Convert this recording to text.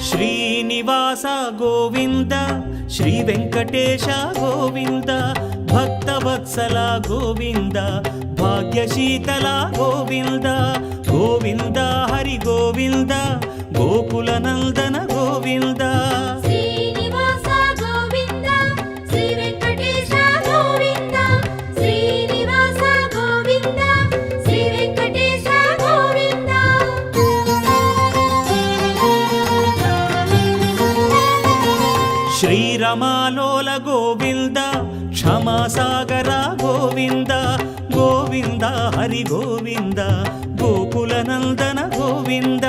Srinivasa Govinda Shri Venkatesha Govinda Bhaktavatsala Govinda భాగ్యశీతల Govinda Govinda Hari Govinda Gokula Nandana Govinda Srinivasa Govinda Shri Venkatesha Govinda Srinivasa Govinda Shri Venkatesha Govinda శ్రీరమాలోల Govinda క్షమాసాగర Govinda Govinda Hari Govinda Gokula Nandana Govinda